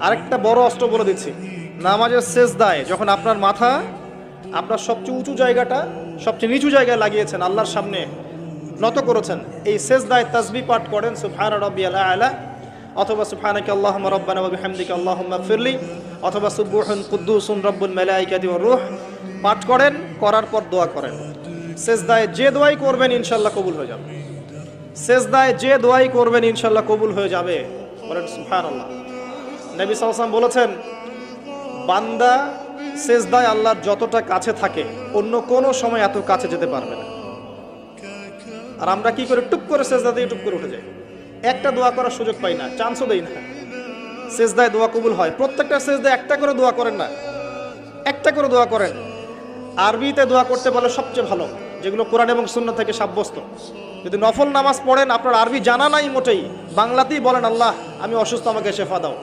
আরেকটা বড় অস্ত্র বলে দিচ্ছি, নামাজের সেজদায় যখন আপনার মাথা আপনার সবচেয়ে উঁচু জায়গাটা সবচেয়ে নিচু জায়গায় লাগিয়েছেন, আল্লাহর সামনে নত করেছেন, এই সেজদায় তাসবিহ পাঠ করেন সুবহান রাব্বিয়াল আ'লা, অথবা সুবহানাকা আল্লাহুম্মা রাব্বানা ওয়া বিহামদিকা আল্লাহুম্মা ইগফিরলি, অথবা সুবহুন কুদ্দুসুন রব্বুল মালাইকাতি ওয়ার রূহ পাঠ করেন। করার পর দোয়া করেন। সেজদায় যে দোয়াই করবেন ইনশাআল্লাহ কবুল হয়ে যাবে। সেজদায় যে দোয়াই করবেন ইনশাআল্লাহ কবুল হয়ে যাবে। বলেন সুবহানাল্লাহ। নবী সাল্লাল্লাহু আলাইহি ওয়াসাল্লাম বলেছেন, বান্দা সেজদায় আল্লাহর যতটা কাছে থাকে অন্য কোনো সময় এত কাছে যেতে পারবে না। আর আমরা কি করে টুপ করে সেজদা দিয়ে টুপ করে উঠে যাই, একটা দোয়া করার সুযোগ পাই না, চান্সও দেই না। সেজদায় দোয়া কবুল হয়, প্রত্যেকটা সেজদায় একটা করে দোয়া করেন না, একটা করে দোয়া করেন। আরবিতে দোয়া করতে বলে সবচেয়ে ভালো, যেগুলো কোরআন এবং সুন্নাহ থেকে সাব্যস্ত। যদি নফল নামাজ পড়েন, আপনার আরবি জানা নাই মোটেই, বাংলাতেই বলেন, আল্লাহ আমি অসুস্থ, আমাকে শেফা দাও।